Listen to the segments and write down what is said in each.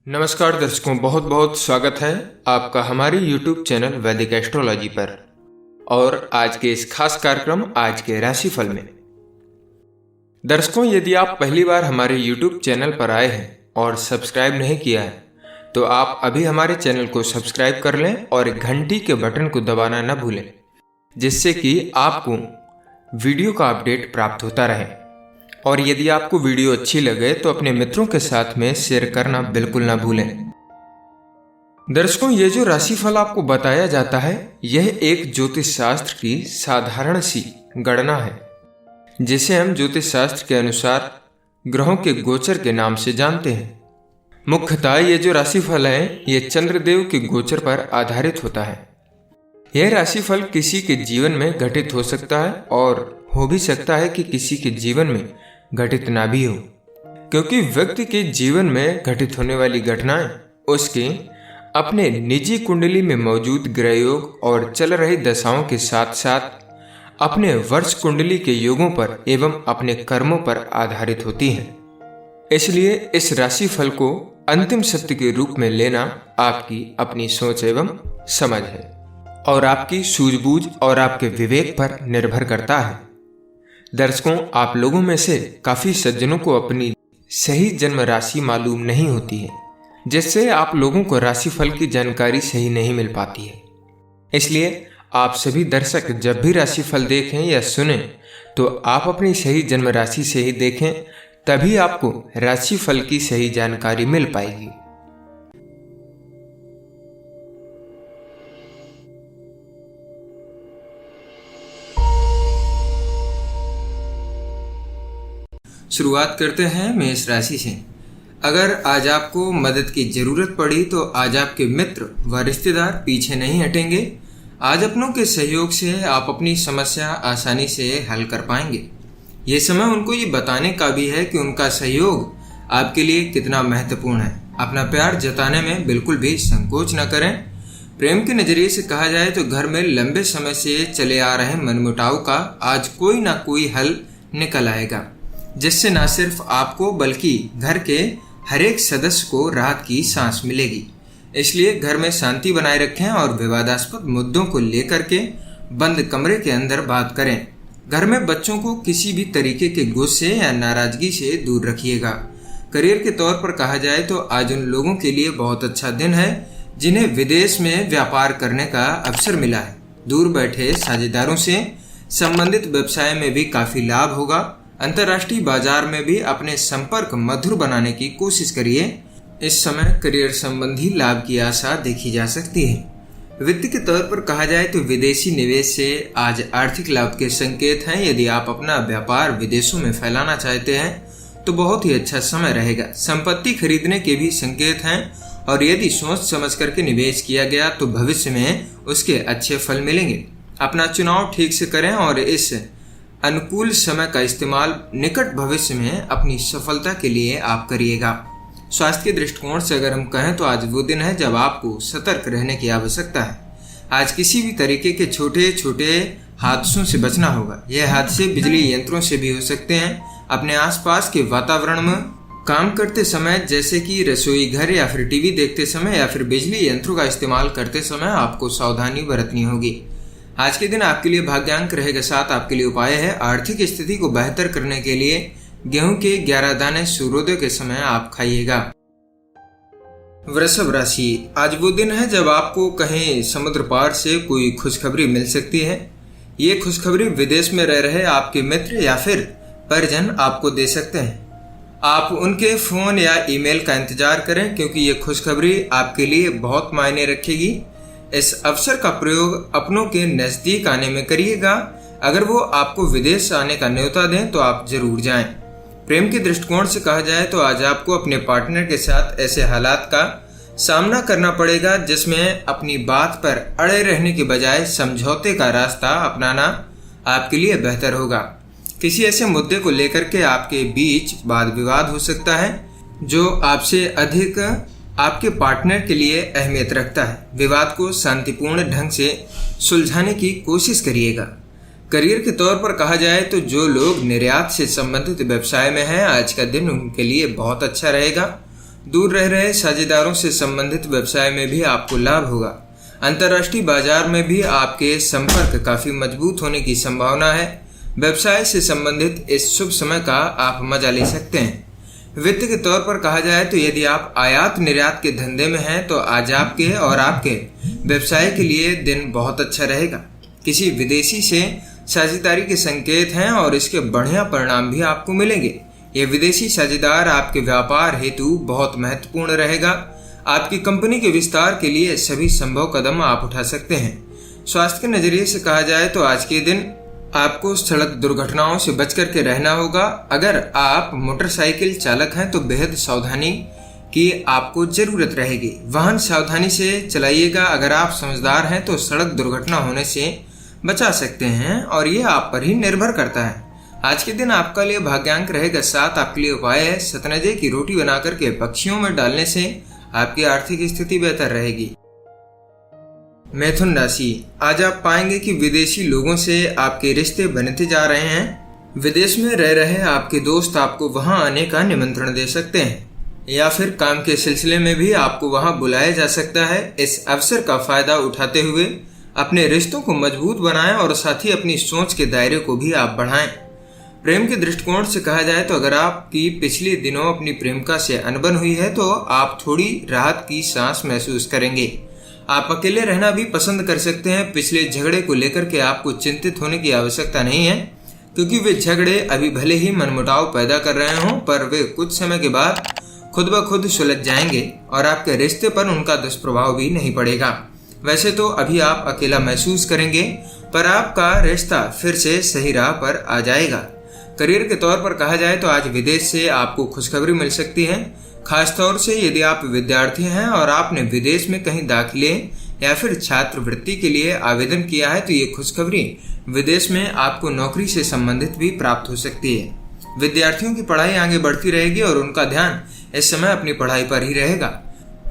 नमस्कार दर्शकों, बहुत बहुत स्वागत है आपका हमारे YouTube चैनल वैदिक एस्ट्रोलॉजी पर। और आज के इस खास कार्यक्रम आज के राशिफल में दर्शकों, यदि आप पहली बार हमारे YouTube चैनल पर आए हैं और सब्सक्राइब नहीं किया है तो आप अभी हमारे चैनल को सब्सक्राइब कर लें और घंटी के बटन को दबाना न भूलें, जिससे कि आपको वीडियो का अपडेट प्राप्त होता रहे। और यदि आपको वीडियो अच्छी लगे तो अपने मित्रों के साथ में शेयर करना बिल्कुल ना भूलें। दर्शकों, ये जो राशिफल आपको बताया जाता है यह एक ज्योतिष शास्त्र की साधारण सी गणना है, जिसे हम ज्योतिष शास्त्र के अनुसार ग्रहों के गोचर के नाम से जानते हैं। मुख्यतः ये जो राशिफल है ये चंद्रदेव के गोचर पर आधारित होता है। यह राशिफल किसी के जीवन में घटित हो सकता है और हो भी सकता है कि किसी के जीवन में घटित ना भी हो, क्योंकि व्यक्ति के जीवन में घटित होने वाली घटनाएं उसके अपने निजी कुंडली में मौजूद ग्रह योग और चल रही दशाओं के साथ साथ अपने वर्ष कुंडली के योगों पर एवं अपने कर्मों पर आधारित होती हैं। इसलिए इस राशिफल को अंतिम सत्य के रूप में लेना आपकी अपनी सोच एवं समझ है और आपकी सूझबूझ और आपके विवेक पर निर्भर करता है। दर्शकों, आप लोगों में से काफी सज्जनों को अपनी सही जन्म राशि मालूम नहीं होती है, जिससे आप लोगों को राशिफल की जानकारी सही नहीं मिल पाती है। इसलिए आप सभी दर्शक जब भी राशिफल देखें या सुने तो आप अपनी सही जन्म राशि से ही देखें, तभी आपको राशिफल की सही जानकारी मिल पाएगी। शुरुआत करते हैं मेष राशि से। अगर आज आपको मदद की जरूरत पड़ी तो आज आपके मित्र व रिश्तेदार पीछे नहीं हटेंगे। आज अपनों के सहयोग से आप अपनी समस्या आसानी से हल कर पाएंगे। ये समय उनको ये बताने का भी है कि उनका सहयोग आपके लिए कितना महत्वपूर्ण है। अपना प्यार जताने में बिल्कुल भी संकोच न करें। प्रेम के नजरिए से कहा जाए तो घर में लंबे समय से चले आ रहे मनमुटाव का आज कोई ना कोई हल निकल आएगा, जिससे न सिर्फ आपको बल्कि घर के हर एक सदस्य को राहत की सांस मिलेगी। इसलिए घर में शांति बनाए रखें और विवादास्पद मुद्दों को लेकर के बंद कमरे के अंदर बात करें। घर में बच्चों को किसी भी तरीके के गुस्से या नाराजगी से दूर रखिएगा। करियर के तौर पर कहा जाए तो आज उन लोगों के लिए बहुत अच्छा दिन है जिन्हें विदेश में व्यापार करने का अवसर मिला है। दूर बैठे साझेदारों से संबंधित व्यवसाय में भी काफी लाभ होगा। अंतर्राष्ट्रीय बाजार में भी अपने संपर्क मधुर बनाने की कोशिश करिए। इस समय करियर संबंधी लाभ की आशा देखी जा सकती है। वित्त के तौर पर कहा जाए तो विदेशी निवेश से आज आर्थिक लाभ के संकेत हैं। यदि आप अपना व्यापार विदेशों में फैलाना चाहते हैं तो बहुत ही अच्छा समय रहेगा। संपत्ति खरीदने के भी संकेत हैं और यदि सोच समझ करके निवेश किया गया तो भविष्य में उसके अच्छे फल मिलेंगे। अपना चुनाव ठीक से करें और इस अनुकूल समय का इस्तेमाल निकट भविष्य में अपनी सफलता के लिए आप करिएगा। स्वास्थ्य के दृष्टिकोण से अगर हम कहें तो आज वो दिन है जब आपको सतर्क रहने की आवश्यकता है। आज किसी भी तरीके के छोटे छोटे हादसों से बचना होगा। यह हादसे बिजली यंत्रों से भी हो सकते हैं। अपने आसपास के वातावरण में काम करते समय, जैसे कि रसोई घर या फिर टीवी देखते समय या फिर बिजली यंत्रों का इस्तेमाल करते समय आपको सावधानी बरतनी होगी। आज के दिन आपके लिए भाग्यांक रहेगा 7। आपके लिए उपाय है आर्थिक स्थिति को बेहतर करने के लिए गेहूं के 11 दाने सूर्योदय के समय आप खाइएगा। वृषभ राशि, आज वो दिन है जब आपको कहीं समुद्र पार से कोई खुशखबरी मिल सकती है। ये खुशखबरी विदेश में रह रहे आपके मित्र या फिर परिजन आपको दे सकते हैं। आप उनके फोन या ईमेल का इंतजार करें, क्योंकि ये खुशखबरी आपके लिए बहुत मायने रखेगी। इस अवसर का प्रयोग अपनों के नजदीक आने में करिएगा। अगर वो आपको विदेश आने का न्योता दें तो आप जरूर जाएं। प्रेम के दृष्टिकोण से कहा जाए तो आज आपको अपने पार्टनर के साथ ऐसे हालात का सामना करना पड़ेगा जिसमें अपनी बात पर अड़े रहने के बजाय समझौते का रास्ता अपनाना आपके लिए बेहतर होगा। किसी ऐसे मुद्दे को लेकर के आपके बीच वाद विवाद हो सकता है जो आपसे अधिक आपके पार्टनर के लिए अहमियत रखता है। विवाद को शांतिपूर्ण ढंग से सुलझाने की कोशिश करिएगा। करियर के तौर पर कहा जाए तो जो लोग निर्यात से संबंधित व्यवसाय में हैं, आज का दिन उनके लिए बहुत अच्छा रहेगा। दूर रह रहे साझेदारों से संबंधित व्यवसाय में भी आपको लाभ होगा। अंतर्राष्ट्रीय बाजार में भी आपके संपर्क काफी मजबूत होने की संभावना है। व्यवसाय से संबंधित इस शुभ समय का आप मजा ले सकते हैं। वित्त के तौर पर कहा जाए तो यदि आप आयात निर्यात के धंधे में हैं तो आज आपके और आपके व्यवसाय के लिए दिन बहुत अच्छा रहेगा। किसी विदेशी से साझेदारी के संकेत हैं और इसके बढ़िया परिणाम भी आपको मिलेंगे। ये विदेशी साझेदार आपके व्यापार हेतु बहुत महत्वपूर्ण रहेगा। आपकी कंपनी के विस्तार के लिए सभी संभव कदम आप उठा सकते हैं। स्वास्थ्य के नजरिए से कहा जाए तो आज के दिन आपको सड़क दुर्घटनाओं से बच करके रहना होगा। अगर आप मोटरसाइकिल चालक हैं तो बेहद सावधानी की आपको जरूरत रहेगी। वाहन सावधानी से चलाइएगा। अगर आप समझदार हैं तो सड़क दुर्घटना होने से बचा सकते हैं और ये आप पर ही निर्भर करता है। आज के दिन आपका लिए भाग्यांक रहेगा 7। आपके लिए उपाय है सतनजे की रोटी बनाकर के पक्षियों में डालने से आपकी आर्थिक स्थिति बेहतर रहेगी। मिथुन राशि, आज आप पाएंगे कि विदेशी लोगों से आपके रिश्ते बनते जा रहे हैं। विदेश में रह रहे आपके दोस्त आपको वहां आने का निमंत्रण दे सकते हैं या फिर काम के सिलसिले में भी आपको वहां बुलाया जा सकता है। इस अवसर का फायदा उठाते हुए अपने रिश्तों को मजबूत बनाएं और साथ ही अपनी सोच के दायरे को भी आप बढ़ाएं। प्रेम के दृष्टिकोण से कहा जाए तो अगर आपकी पिछले दिनों अपनी प्रेमिका से अनबन हुई है तो आप थोड़ी राहत की सांस महसूस करेंगे। आप अकेले रहना भी पसंद कर सकते हैं। पिछले झगड़े को लेकर के आपको चिंतित होने की आवश्यकता नहीं है, क्योंकि वे झगड़े अभी भले ही मनमुटाव पैदा कर रहे हों पर वे कुछ समय के बाद खुद ब खुद सुलझ जाएंगे और आपके रिश्ते पर उनका दुष्प्रभाव भी नहीं पड़ेगा। वैसे तो अभी आप अकेला महसूस करेंगे पर आपका रिश्ता फिर से सही राह पर आ जाएगा। करियर के तौर पर कहा जाए तो आज विदेश से आपको खुशखबरी मिल सकती है। खासतौर से यदि आप विद्यार्थी हैं और आपने विदेश में कहीं दाखिले या फिर छात्रवृत्ति के लिए आवेदन किया है तो ये खुशखबरी विदेश में आपको नौकरी से संबंधित भी प्राप्त हो सकती है। विद्यार्थियों की पढ़ाई आगे बढ़ती रहेगी और उनका ध्यान इस समय अपनी पढ़ाई पर ही रहेगा।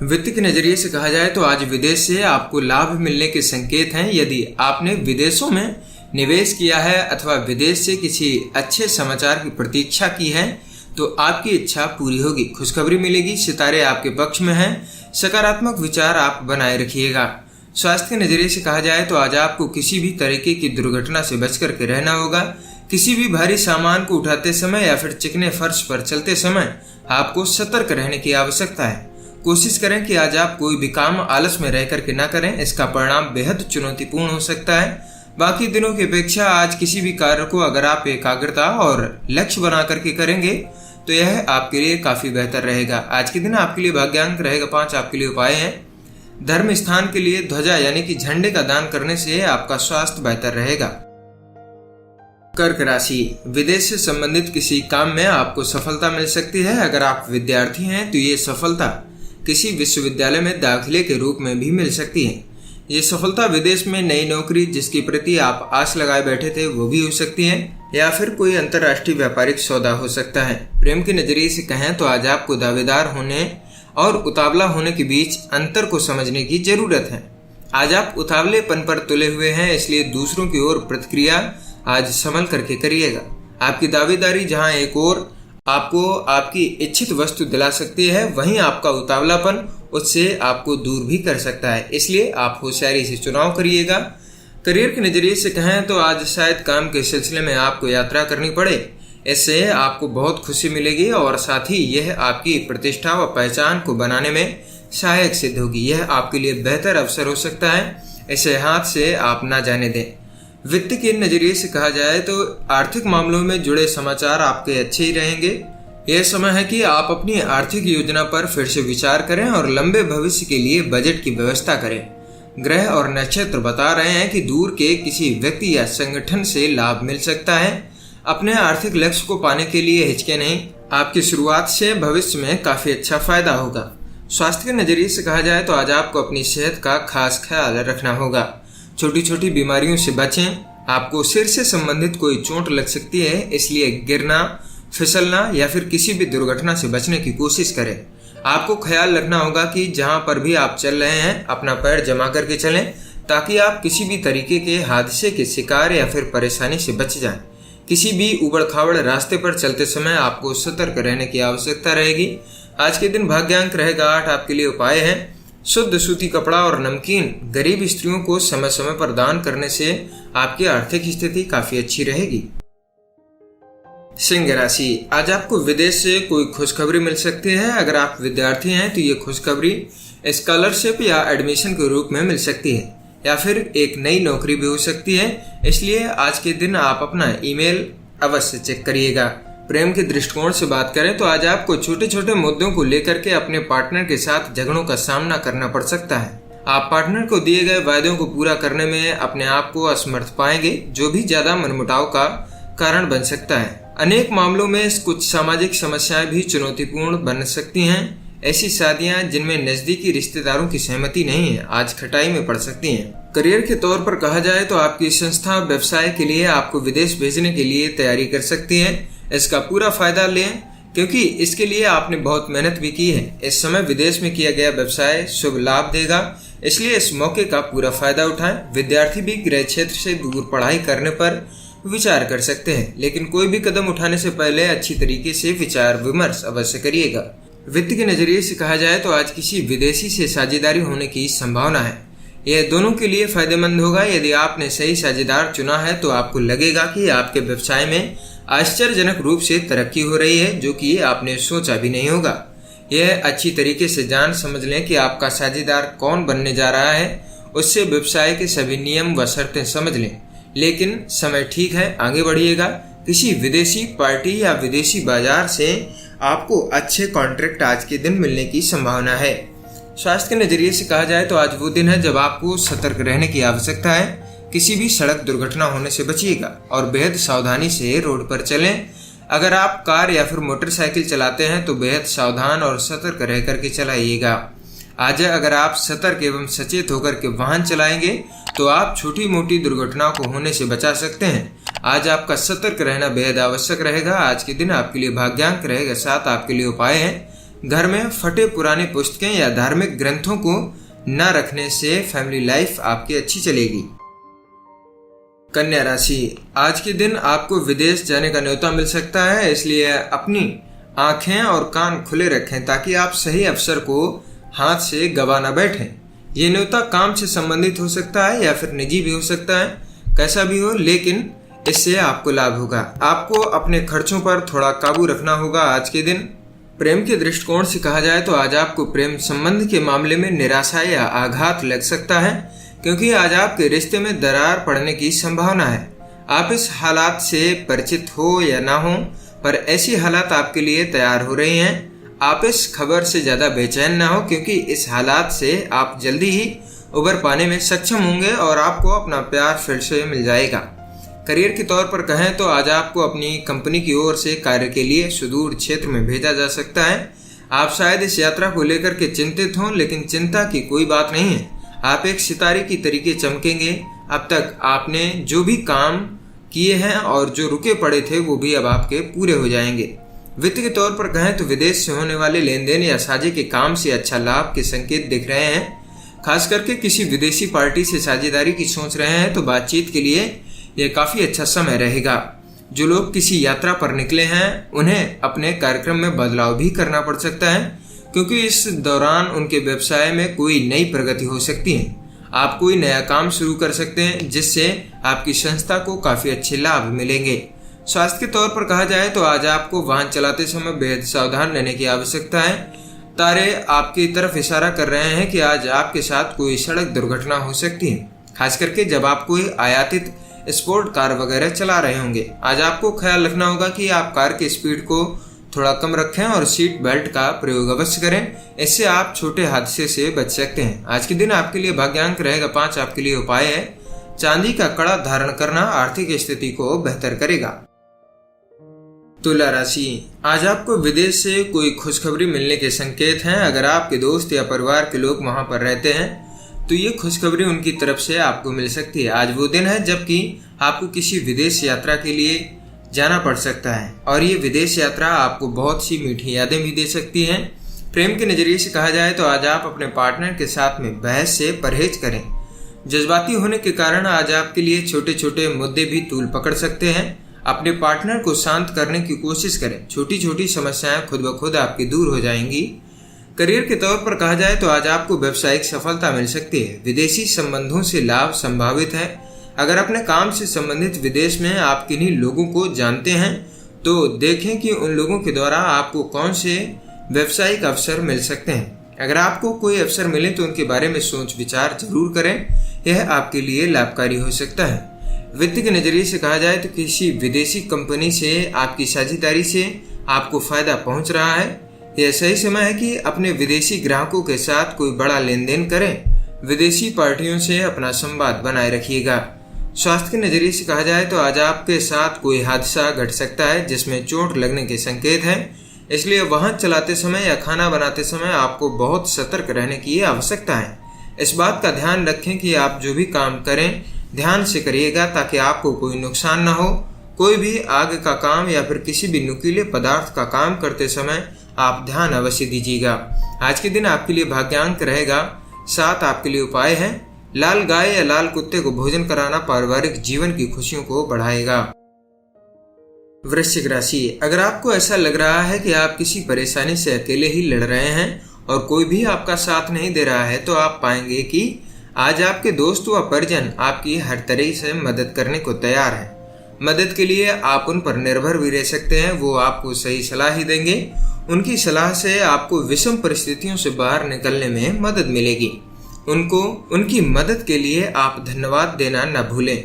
वित्त के नजरिए से कहा जाए तो आज विदेश से आपको लाभ मिलने के संकेत हैं। यदि आपने विदेशों में निवेश किया है अथवा विदेश से किसी अच्छे समाचार की प्रतीक्षा की है तो आपकी इच्छा पूरी होगी। खुशखबरी मिलेगी। सितारे आपके पक्ष में हैं। सकारात्मक विचार आप बनाए रखिएगा। स्वास्थ्य के नजरिए से कहा जाए तो आज आपको किसी भी तरीके की दुर्घटना से बच करके रहना होगा। किसी भी भारी सामान को उठाते समय या फिर चिकने फर्श पर चलते समय आपको सतर्क रहने की आवश्यकता है। कोशिश करें कि आज आप कोई भी काम आलस में रह करके ना करें। इसका परिणाम बेहद चुनौतीपूर्ण हो सकता है। बाकी दिनों की अपेक्षा आज किसी भी कार्य को अगर आप एकाग्रता और लक्ष्य बना करके करेंगे तो यह आपके लिए काफी बेहतर रहेगा। आज के दिन आपके लिए भाग्यांक रहेगा 5। आपके लिए उपाय है धर्म स्थान के लिए ध्वजा यानी कि झंडे का दान करने से आपका स्वास्थ्य बेहतर रहेगा। कर्क राशि, विदेश से संबंधित किसी काम में आपको सफलता मिल सकती है। अगर आप विद्यार्थी हैं तो ये सफलता किसी विश्वविद्यालय में दाखिले के रूप में भी मिल सकती है। ये सफलता विदेश में नई नौकरी जिसके प्रति आप आस लगाए बैठे थे वो भी हो सकती है या फिर कोई अंतर्राष्ट्रीय व्यापारिक सौदा हो सकता है। प्रेम के नजरिए से कहें तो आज आपको दावेदार होने और उतावला होने के बीच अंतर को समझने की जरूरत है। आज आप उतावलेपन पर तुले हुए हैं, इसलिए दूसरों की ओर प्रतिक्रिया आज संभल करके करिएगा। आपकी दावेदारी जहां एक ओर आपको आपकी इच्छित वस्तु दिला सकती है, वहीं आपका उतावलापन उससे आपको दूर भी कर सकता है। इसलिए आप होशियारी से चुनाव करिएगा। करियर के नजरिए से कहें तो आज शायद काम के सिलसिले में आपको यात्रा करनी पड़े। इससे आपको बहुत खुशी मिलेगी और साथ ही यह आपकी प्रतिष्ठा व पहचान को बनाने में सहायक सिद्ध होगी। यह आपके लिए बेहतर अवसर हो सकता है, इसे हाथ से आप ना जाने दें। वित्त के नजरिए से कहा जाए तो आर्थिक मामलों में जुड़े समाचार आपके अच्छे ही रहेंगे। यह समय है कि आप अपनी आर्थिक योजना पर फिर से विचार करें और लंबे भविष्य के लिए बजट की व्यवस्था करें। ग्रह और नक्षत्र बता रहे हैं कि दूर के किसी व्यक्ति या संगठन से लाभ मिल सकता है। अपने आर्थिक लक्ष्य को पाने के लिए हिचके नहीं। आपकी शुरुआत से भविष्य में काफी अच्छा फायदा होगा। स्वास्थ्य के नजरिए से कहा जाए तो आज आपको अपनी सेहत का खास ख्याल रखना होगा। छोटी छोटी बीमारियों से बचें। आपको सिर से संबंधित कोई चोट लग सकती है, इसलिए गिरना, फिसलना या फिर किसी भी दुर्घटना से बचने की कोशिश करें। आपको ख्याल रखना होगा कि जहां पर भी आप चल रहे हैं अपना पैर जमा करके चलें, ताकि आप किसी भी तरीके के हादसे के शिकार या फिर परेशानी से बच जाएं। किसी भी उबड़ खाबड़ रास्ते पर चलते समय आपको सतर्क रहने की आवश्यकता रहेगी। आज के दिन भाग्यांक रहेगा 8। आपके लिए उपाय है शुद्ध सूती कपड़ा और नमकीन गरीब स्त्रियों को समय समय पर दान करने से आपकी आर्थिक स्थिति काफी अच्छी रहेगी। सिंह राशि, आज आपको विदेश से कोई खुशखबरी मिल सकती है। अगर आप विद्यार्थी हैं तो ये खुशखबरी स्कॉलरशिप या एडमिशन के रूप में मिल सकती है या फिर एक नई नौकरी भी हो सकती है। इसलिए आज के दिन आप अपना ईमेल अवश्य चेक करिएगा। प्रेम के दृष्टिकोण से बात करें तो आज आपको छोटे छोटे मुद्दों को लेकर के अपने पार्टनर के साथ झगड़ों का सामना करना पड़ सकता है। आप पार्टनर को दिए गए वायदों को पूरा करने में अपने आप को असमर्थ पाएंगे, जो भी ज्यादा मनमुटाव का कारण बन सकता है। अनेक मामलों में कुछ सामाजिक समस्याएं भी चुनौतीपूर्ण बन सकती हैं। ऐसी शादियां जिनमें नजदीकी रिश्तेदारों की सहमति नहीं है आज खटाई में पड़ सकती हैं। करियर के तौर पर कहा जाए तो आपकी संस्था व्यवसाय के लिए आपको विदेश भेजने के लिए तैयारी कर सकती है। इसका पूरा फायदा लें क्योंकि इसके लिए आपने बहुत मेहनत भी की है। इस समय विदेश में किया गया व्यवसाय शुभ लाभ देगा, इसलिए इस मौके का पूरा फायदा उठाएं। विद्यार्थी भी गृह क्षेत्र से दूर पढ़ाई करने पर विचार कर सकते हैं, लेकिन कोई भी कदम उठाने से पहले अच्छी तरीके से विचार विमर्श अवश्य करिएगा। वित्त के नजरिए से कहा जाए तो आज किसी विदेशी से साझेदारी होने की संभावना है। यह दोनों के लिए फायदेमंद होगा। यदि आपने सही साझेदार चुना है तो आपको लगेगा कि आपके व्यवसाय में आश्चर्यजनक रूप से तरक्की हो रही है, जो कि आपने सोचा भी नहीं होगा। यह अच्छी तरीके से जान समझ लें कि आपका साझेदार कौन बनने जा रहा है, उससे व्यवसाय के सभी नियम व शर्तें समझ लें। लेकिन समय ठीक है, आगे बढ़िएगा। किसी विदेशी पार्टी या विदेशी बाजार से आपको अच्छे कॉन्ट्रैक्ट आज के दिन मिलने की संभावना है। स्वास्थ्य के नजरिए से कहा जाए तो आज वो दिन है जब आपको सतर्क रहने की आवश्यकता है। किसी भी सड़क दुर्घटना होने से बचिएगा और बेहद सावधानी से रोड पर चलें। अगर आप कार या फिर मोटरसाइकिल चलाते हैं तो बेहद सावधान और सतर्क रह करके चलाइएगा। आज अगर आप सतर्क एवं सचेत होकर के वाहन चलाएंगे तो आप छोटी मोटी दुर्घटनाओं को होने से बचा सकते हैं। आज आपका सतर्क रहना बेहद आवश्यक रहेगा। आज के दिन आपके लिए भाग्यांक रहेगा 7। आपके लिए उपाय है घर में फटे पुराने पुस्तकें या धार्मिक ग्रंथों को न रखने से फैमिली लाइफ आपकी अच्छी चलेगी। कन्या राशि, आज के दिन आपको विदेश जाने का न्योता मिल सकता है, इसलिए अपनी आंखें और कान खुले रखें ताकि आप सही अवसर को हाथ से गवा न बैठें। ये न्योता काम से संबंधित हो सकता है या फिर निजी भी हो सकता है। कैसा भी हो, लेकिन इससे आपको लाभ होगा। आपको अपने खर्चों पर थोड़ा काबू रखना होगा आज के दिन। प्रेम के दृष्टिकोण से कहा जाए तो आज आपको प्रेम संबंध के मामले में निराशा या आघात लग सकता है, क्योंकि आज आपके रिश्ते में दरार पड़ने की संभावना है। आप इस हालात से परिचित हो या ना हो, पर ऐसी हालात आपके लिए तैयार हो रही हैं। आप इस खबर से ज्यादा बेचैन ना हो, क्योंकि इस हालात से आप जल्दी ही उबर पाने में सक्षम होंगे और आपको अपना प्यार फिर से मिल जाएगा। करियर के तौर पर कहें तो आज आपको अपनी कंपनी की ओर से कार्य के लिए सुदूर क्षेत्र में भेजा जा सकता है। आप शायद इस यात्रा को लेकर के चिंतित हों, लेकिन चिंता की कोई बात नहीं है। आप एक सितारे की तरीके चमकेंगे। अब तक आपने जो भी काम किए हैं और जो रुके पड़े थे वो भी अब आपके पूरे हो जाएंगे। वित्त के तौर पर कहें तो विदेश से होने वाले लेन देन या साझे के काम से अच्छा लाभ के संकेत दिख रहे हैं। खास करके किसी विदेशी पार्टी से साझेदारी की सोच रहे हैं तो बातचीत के लिए यह काफी अच्छा समय रहेगा। जो लोग किसी यात्रा पर निकले हैं उन्हें अपने कार्यक्रम में बदलाव भी करना पड़ सकता है, क्योंकि इस दौरान उनके व्यवसाय में कोई नई प्रगति हो सकती है। आप कोई नया काम शुरू कर सकते हैं जिससे आपकी संस्था को काफी अच्छे लाभ मिलेंगे। स्वास्थ्य के तौर पर कहा जाए तो आज आपको वाहन चलाते समय बेहद सावधान रहने की आवश्यकता है। तारे आपकी तरफ इशारा कर रहे हैं कि आज आपके साथ कोई सड़क दुर्घटना हो सकती है, खास करके जब आप कोई आयातित स्पोर्ट कार वगैरह चला रहे होंगे। आज आपको ख्याल रखना होगा कि आप कार की स्पीड को थोड़ा कम रखें और सीट बेल्ट का प्रयोग अवश्य करें। इससे आप छोटे हादसे से बच सकते हैं। आज के दिन आपके लिए भाग्यांक रहेगा 5। आपके लिए उपाय है चांदी का कड़ा धारण करना आर्थिक स्थिति को बेहतर करेगा। तुला राशि, आज आपको विदेश से कोई खुशखबरी मिलने के संकेत हैं। अगर आपके दोस्त या परिवार के लोग वहां पर रहते हैं तो ये खुशखबरी उनकी तरफ से आपको मिल सकती है। आज वो दिन है जबकि आपको किसी विदेश यात्रा के लिए जाना पड़ सकता है और ये विदेश यात्रा आपको बहुत सी मीठी यादें भी दे सकती है। प्रेम के नजरिए से कहा जाए तो आज आप अपने पार्टनर के साथ में बहस से परहेज करें। जज्बाती होने के कारण आज आपके लिए छोटे छोटे मुद्दे भी तूल पकड़ सकते हैं। अपने पार्टनर को शांत करने की कोशिश करें। छोटी छोटी समस्याएं खुद ब खुद आपकी दूर हो जाएंगी। करियर के तौर पर कहा जाए तो आज आपको व्यावसायिक सफलता मिल सकती है। विदेशी संबंधों से लाभ संभावित है। अगर अपने काम से संबंधित विदेश में आप किन्हीं लोगों को जानते हैं तो देखें कि उन लोगों के द्वारा आपको कौन से व्यावसायिक अवसर मिल सकते हैं। अगर आपको कोई अवसर मिले तो उनके बारे में सोच विचार जरूर करें, यह आपके लिए लाभकारी हो सकता है। वित्त के नजरिए से कहा जाए तो किसी विदेशी कंपनी से आपकी साझेदारी से आपको फायदा पहुंच रहा है। यह सही समय है कि अपने विदेशी ग्राहकों के साथ कोई बड़ा लेन देन करें। विदेशी पार्टियों से अपना संवाद बनाए रखिएगा। स्वास्थ्य के नजरिए से कहा जाए तो आज आपके साथ कोई हादसा घट सकता है जिसमें चोट लगने के संकेत हैं, इसलिए वाहन चलाते समय या खाना बनाते समय आपको बहुत सतर्क रहने की आवश्यकता है। इस बात का ध्यान रखें कि आप जो भी काम करें ध्यान से करिएगा ताकि आपको कोई नुकसान न हो। कोई भी आग का काम या फिर किसी भी नुकीले पदार्थ का काम करते समय आप ध्यान अवश्य दीजिएगा। आज के दिन आपके लिए भाग्यांक रहेगा 7। आपके लिए उपाय है लाल गाय या लाल कुत्ते को भोजन कराना पारिवारिक जीवन की खुशियों को बढ़ाएगा। वृश्चिक राशि, अगर आपको ऐसा लग रहा है कि आप किसी परेशानी से अकेले ही लड़ रहे हैं और कोई भी आपका साथ नहीं दे रहा है तो आप पाएंगे कि आज आपके दोस्त व परिजन आपकी हर तरह से मदद करने को तैयार है। मदद के लिए आप उन पर निर्भर भी रह सकते हैं, वो आपको सही सलाह ही देंगे। उनकी सलाह से आपको विषम परिस्थितियों से बाहर निकलने में मदद मिलेगी। उनको उनकी मदद के लिए आप धन्यवाद देना न भूलें।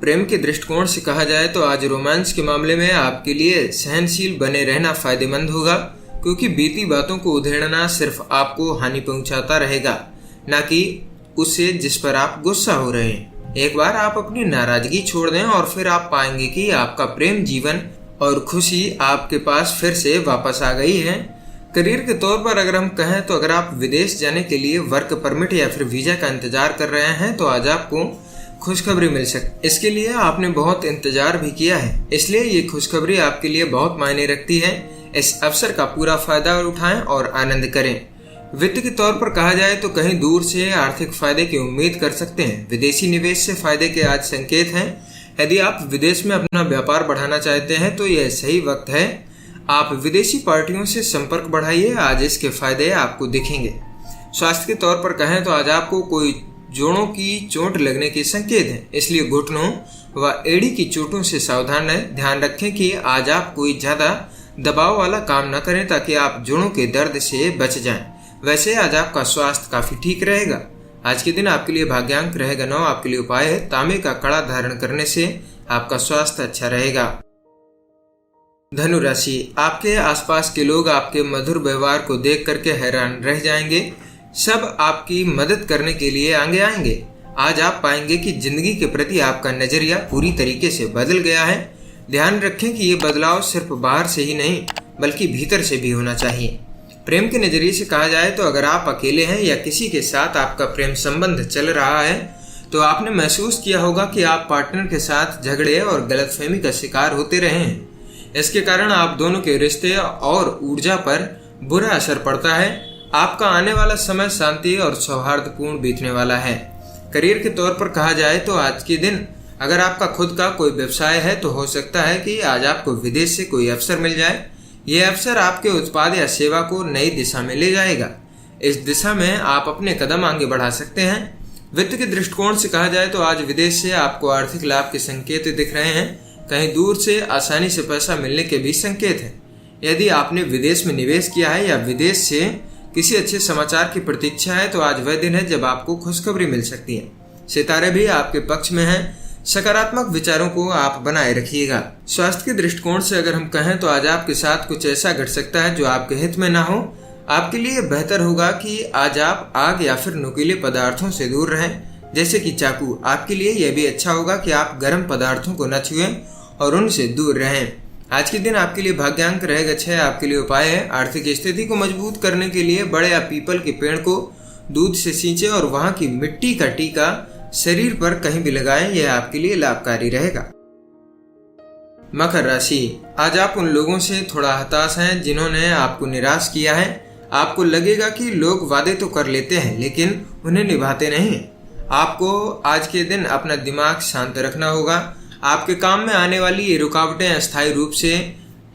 प्रेम के दृष्टिकोण से कहा जाए तो आज रोमांस के मामले में आपके लिए सहनशील बने रहना फायदेमंद होगा, क्योंकि बीती बातों को उधेड़ना सिर्फ आपको हानि पहुंचाता रहेगा, न कि उससे जिस पर आप गुस्सा हो रहे हैं। एक बार आप अपनी नाराजगी छोड़ दें और फिर आप पाएंगे कि आपका प्रेम जीवन और खुशी आपके पास फिर से वापस आ गई है। करियर के तौर पर अगर हम कहें तो अगर आप विदेश जाने के लिए वर्क परमिट या फिर वीजा का इंतजार कर रहे हैं तो आज आपको खुशखबरी मिल सकती। इसके लिए आपने बहुत इंतजार भी किया है, इसलिए ये खुशखबरी आपके लिए बहुत मायने रखती है। इस अवसर का पूरा फायदा उठाएं और आनंद करें। वित्त के तौर पर कहा जाए तो कहीं दूर से आर्थिक फायदे की उम्मीद कर सकते हैं। विदेशी निवेश से फायदे के आज संकेत हैं। यदि आप विदेश में अपना व्यापार बढ़ाना चाहते हैं तो यह सही वक्त है। आप विदेशी पार्टियों से संपर्क बढ़ाइए, आज इसके फायदे आपको दिखेंगे। स्वास्थ्य के तौर पर कहें तो आज आपको कोई जोड़ों की चोट लगने के संकेत हैं, इसलिए घुटनों व एड़ी की चोटों से सावधान रहें। ध्यान रखें कि आज आप कोई ज्यादा दबाव वाला काम न करें ताकि आप जोड़ों के दर्द से बच जाएं। वैसे आज आपका स्वास्थ्य काफी ठीक रहेगा। आज के दिन आपके लिए भाग्यांक रहेगा 9। आपके लिए उपाय है तांबे का कड़ा धारण करने से आपका स्वास्थ्य अच्छा रहेगा। धनु राशि, आपके आसपास के लोग आपके मधुर व्यवहार को देख करके हैरान रह जाएंगे। सब आपकी मदद करने के लिए आगे आएंगे। आज आप पाएंगे कि जिंदगी के प्रति आपका नजरिया पूरी तरीके से बदल गया है। ध्यान रखें कि ये बदलाव सिर्फ बाहर से ही नहीं बल्कि भीतर से भी होना चाहिए। प्रेम के नजरिए से कहा जाए तो अगर आप अकेले हैं या किसी के साथ आपका प्रेम संबंध चल रहा है तो आपने महसूस किया होगा कि आप पार्टनर के साथ झगड़े और गलतफहमी का शिकार होते रहे हैं। इसके कारण आप दोनों के रिश्ते और ऊर्जा पर बुरा असर पड़ता है। आपका आने वाला समय शांति और सौहार्दपूर्ण बीतने वाला है। करियर के तौर पर कहा जाए तो आज के दिन अगर आपका खुद का कोई व्यवसाय है तो हो सकता है कि आज आपको विदेश से कोई अवसर मिल जाए। यह अवसर आपके उत्पाद या सेवा को नई दिशा में ले जाएगा। इस दिशा में आप अपने कदम आगे बढ़ा सकते हैं। वित्त के दृष्टिकोण से कहा जाए तो आज विदेश से आपको आर्थिक लाभ के संकेत दिख रहे हैं। कहीं दूर से आसानी से पैसा मिलने के भी संकेत हैं। यदि आपने विदेश में निवेश किया है या विदेश से किसी अच्छे समाचार की प्रतीक्षा है तो आज वह दिन है जब आपको खुशखबरी मिल सकती है। सितारे भी आपके पक्ष में हैं। सकारात्मक विचारों को आप बनाए रखिएगा। स्वास्थ्य के दृष्टिकोण से अगर हम कहें तो आज आपके साथ कुछ ऐसा घट सकता है जो आपके हित में ना हो। आपके लिए बेहतर होगा कि आज आप आग या फिर नुकीले पदार्थों से दूर रहें, जैसे कि चाकू। आपके लिए यह भी अच्छा होगा कि आप गर्म पदार्थों को न छुएं और उनसे दूर रहें। आज के दिन आपके लिए भाग्यांक रहेगा 6। आपके लिए उपाय है आर्थिक स्थिति को मजबूत करने के लिए बड़े या पीपल के पेड़ को दूध से सींचे और वहां की मिट्टी का टीका शरीर पर कहीं भी लगाएं, यह आपके लिए लाभकारी रहेगा। मकर राशि, आज आप उन लोगों से थोड़ा हताश हैं जिन्होंने आपको निराश किया है। आपको लगेगा कि लोग वादे तो कर लेते हैं लेकिन उन्हें निभाते नहीं। आपको आज के दिन अपना दिमाग शांत रखना होगा। आपके काम में आने वाली ये रुकावटें अस्थायी रूप से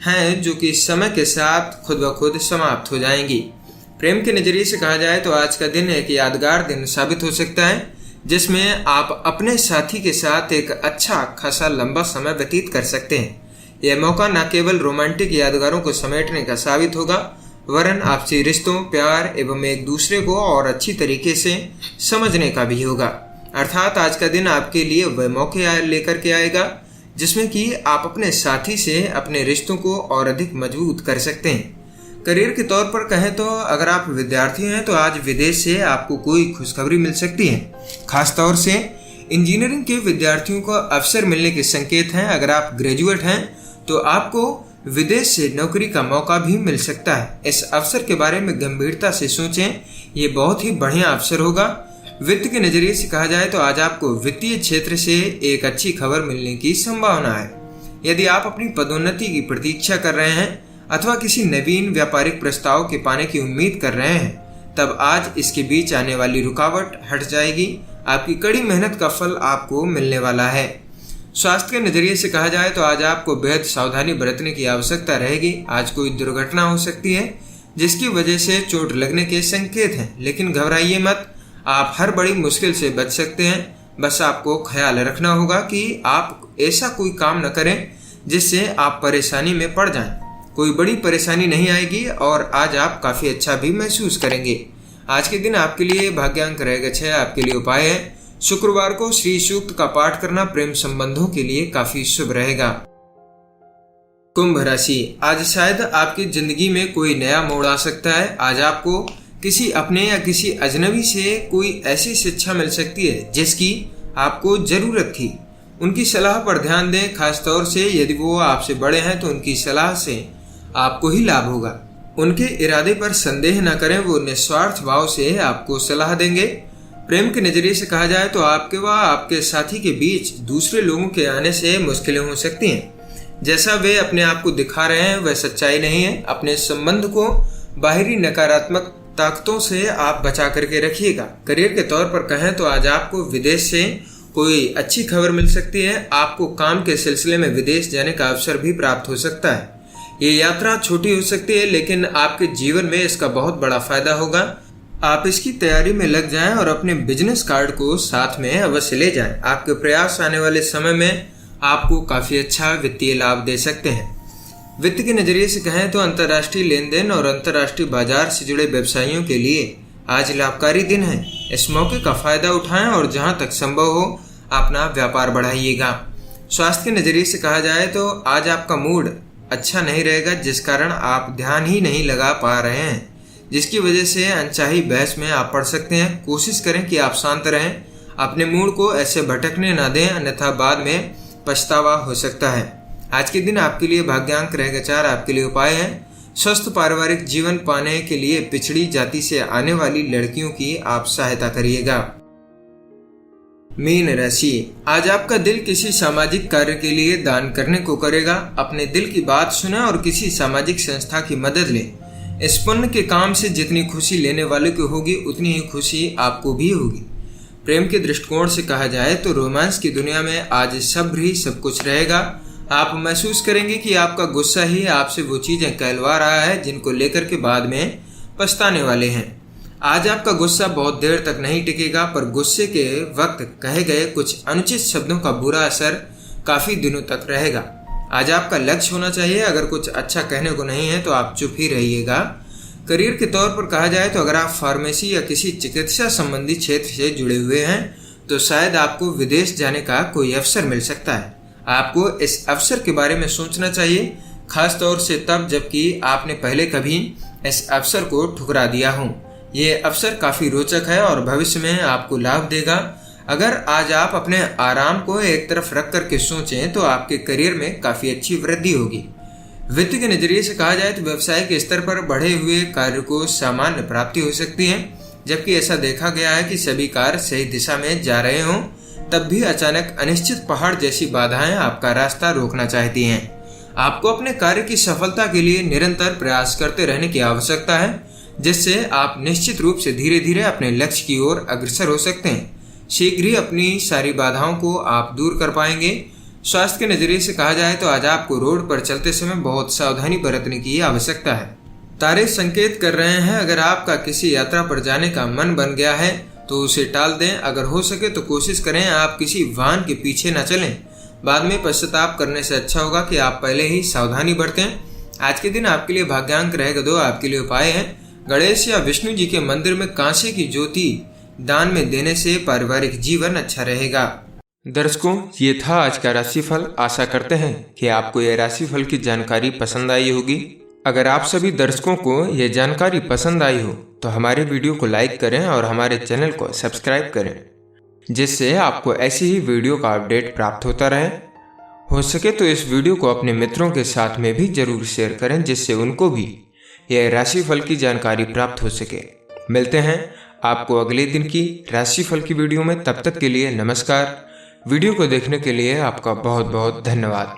हैं, जो कि समय के साथ खुद ब खुद समाप्त हो जाएंगी। प्रेम के नजरिए से कहा जाए तो आज का दिन एक यादगार दिन साबित हो सकता है, जिसमें आप अपने साथी के साथ एक अच्छा खासा लंबा समय व्यतीत कर सकते हैं। यह मौका न केवल रोमांटिक यादगारों को समेटने का साबित होगा, वरन आपसी रिश्तों, प्यार एवं एक दूसरे को और अच्छी तरीके से समझने का भी होगा। अर्थात आज का दिन आपके लिए वह मौके लेकर के आएगा जिसमें कि आप अपने साथी से अपने रिश्तों को और अधिक मजबूत कर सकते हैं। करियर के तौर पर कहें तो अगर आप विद्यार्थी हैं तो आज विदेश से आपको कोई खुशखबरी मिल सकती है। खासतौर से इंजीनियरिंग के विद्यार्थियों को अवसर मिलने के संकेत हैं। अगर आप ग्रेजुएट हैं तो आपको विदेश से नौकरी का मौका भी मिल सकता है। इस अवसर के बारे में गंभीरता से सोचें, ये बहुत ही बढ़िया अवसर होगा। वित्त के नजरिए से कहा जाए तो आज आपको वित्तीय क्षेत्र से एक अच्छी खबर मिलने की संभावना है। यदि आप अपनी पदोन्नति की प्रतीक्षा कर रहे हैं अथवा किसी नवीन व्यापारिक प्रस्ताव के पाने की उम्मीद कर रहे हैं, तब आज इसके बीच आने वाली रुकावट हट जाएगी। आपकी कड़ी मेहनत का फल आपको मिलने वाला है। स्वास्थ्य के नजरिए से कहा जाए तो आज आपको बेहद सावधानी बरतने की आवश्यकता रहेगी। आज कोई दुर्घटना हो सकती है जिसकी वजह से चोट लगने के संकेत हैं, लेकिन घबराइए मत, आप हर बड़ी मुश्किल से बच सकते हैं। बस आपको ख्याल रखना होगा कि आप ऐसा कोई काम न करें जिससे आप परेशानी में पड़ जाएं। कोई बड़ी परेशानी नहीं आएगी और आज आप काफी अच्छा भी महसूस करेंगे। आज के दिन आपके लिए भाग्यांक रहेगा 6। आपके लिए उपाय है शुक्रवार को श्री सूक्त का पाठ करना प्रेम संबंधों के लिए काफी शुभ रहेगा। कुंभ राशि, आज शायद आपकी जिंदगी में कोई नया मोड़ आ सकता है। आज आपको किसी अपने या किसी अजनबी से कोई ऐसी शिक्षा मिल सकती है जिसकी आपको जरूरत थी। उनकी सलाह पर ध्यान दें, खासतौर से यदि वो आपसे बड़े हैं तो उनकी सलाह से आपको ही लाभ होगा। उनके इरादे पर संदेह न करें, वो निस्वार्थ भाव से आपको सलाह देंगे। प्रेम के नजरिए से कहा जाए तो आपके व आपके साथी के बीच दूसरे लोगों के आने से मुश्किलें हो सकती हैं। जैसा वे अपने आप को दिखा रहे हैं वह सच्चाई नहीं है। अपने संबंध को बाहरी नकारात्मक ताकतों से आप बचा करके रखिएगा। करियर के तौर पर कहें तो आज आपको विदेश से कोई अच्छी खबर मिल सकती है। आपको काम के सिलसिले में विदेश जाने का अवसर भी प्राप्त हो सकता है। ये यात्रा छोटी हो सकती है, लेकिन आपके जीवन में इसका बहुत बड़ा फायदा होगा। आप इसकी तैयारी में लग जाएं और अपने बिजनेस कार्ड को साथ में अवश्य ले जाएं। आपके प्रयास आने वाले समय में आपको काफी अच्छा वित्तीय लाभ दे सकते हैं। वित्त के नजरिए से कहें तो अंतर्राष्ट्रीय लेन देन और अंतर्राष्ट्रीय बाजार से जुड़े व्यवसायियों के लिए आज लाभकारी दिन है। इस मौके का फायदा उठाएं और जहां तक संभव हो अपना व्यापार बढ़ाइएगा। स्वास्थ्य के नजरिए से कहा जाए तो आज आपका मूड अच्छा नहीं रहेगा, जिस कारण आप ध्यान ही नहीं लगा पा रहे हैं, जिसकी वजह से अनचाही बहस में आप पड़ सकते हैं। कोशिश करें कि आप शांत रहें, अपने मूड को ऐसे भटकने न दें, अन्यथा बाद में पछतावा हो सकता है। आज के दिन आपके लिए भाग्यांक रहेगा 4। आपके लिए उपाय है स्वस्थ पारिवारिक जीवन पाने के लिए पिछड़ी जाति से आने वाली लड़कियों की आप सहायता करिएगा। मीन राशि, आज आपका दिल किसी सामाजिक कार्य के लिए दान करने को करेगा। अपने दिल की बात सुने और किसी सामाजिक संस्था की मदद लें। इस पुण्य के काम से जितनी खुशी लेने वाले को होगी उतनी ही खुशी आपको भी होगी। प्रेम के दृष्टिकोण से कहा जाए तो रोमांस की दुनिया में आज सब्र ही सब कुछ रहेगा। आप महसूस करेंगे कि आपका गुस्सा ही आपसे वो चीजें कहलवा रहा है जिनको लेकर के बाद में पछताने वाले हैं। आज आपका गुस्सा बहुत देर तक नहीं टिकेगा, पर गुस्से के वक्त कहे गए कुछ अनुचित शब्दों का बुरा असर काफी दिनों तक रहेगा। आज आपका लक्ष्य होना चाहिए, अगर कुछ अच्छा कहने को नहीं है तो आप चुप ही रहिएगा। करियर के तौर पर कहा जाए तो अगर आप फार्मेसी या किसी चिकित्सा संबंधी क्षेत्र से जुड़े हुए हैं तो शायद आपको विदेश जाने का कोई अवसर मिल सकता है। आपको इस अवसर के बारे में सोचना चाहिए, खास तौर से तब जबकि आपने पहले कभी इस अवसर को ठुकरा दिया हो। ये अवसर काफी रोचक है और भविष्य में आपको लाभ देगा। अगर आज आप अपने आराम को एक तरफ रख करके सोचें तो आपके करियर में काफी अच्छी वृद्धि होगी। वित्त के नजरिए से कहा जाए तो व्यवसाय के स्तर पर बढ़े हुए कार्य को सामान्य प्राप्ति हो सकती है। जबकि ऐसा देखा गया है कि सभी कार्य सही दिशा में जा रहे हों, तब भी अचानक अनिश्चित पहाड़ जैसी बाधाएं आपका रास्ता रोकना चाहती हैं। आपको अपने कार्य की सफलता के लिए निरंतर प्रयास करते रहने की आवश्यकता है, जिससे आप निश्चित रूप से धीरे धीरे अपने लक्ष्य की ओर अग्रसर हो सकते हैं। शीघ्र ही अपनी सारी बाधाओं को आप दूर कर पाएंगे। स्वास्थ्य के नजरिए से कहा जाए तो आज आपको रोड पर चलते समय बहुत सावधानी बरतने की आवश्यकता है। तारे संकेत कर रहे हैं अगर आपका किसी यात्रा पर जाने का मन बन गया है तो उसे टाल दें। अगर हो सके तो कोशिश करें आप किसी वाहन के पीछे न चलें। बाद में पश्चाताप करने से अच्छा होगा कि आप पहले ही सावधानी बरतें। आज के दिन आपके लिए भाग्यांक रहेगा 2। आपके लिए उपाय है गणेश या विष्णु जी के मंदिर में कांसे की ज्योति दान में देने से पारिवारिक जीवन अच्छा रहेगा। दर्शकों, ये था आज का राशिफल। आशा करते हैं कि आपको यह राशिफल की जानकारी पसंद आई होगी। अगर आप सभी दर्शकों को यह जानकारी पसंद आई हो तो हमारे वीडियो को लाइक करें और हमारे चैनल को सब्सक्राइब करें, जिससे आपको ऐसी ही वीडियो का अपडेट प्राप्त होता रहे। हो सके तो इस वीडियो को अपने मित्रों के साथ में भी जरूर शेयर करें, जिससे उनको भी यह राशिफल की जानकारी प्राप्त हो सके। मिलते हैं आपको अगले दिन की राशिफल की वीडियो में। तब तक के लिए नमस्कार। वीडियो को देखने के लिए आपका बहुत बहुत धन्यवाद।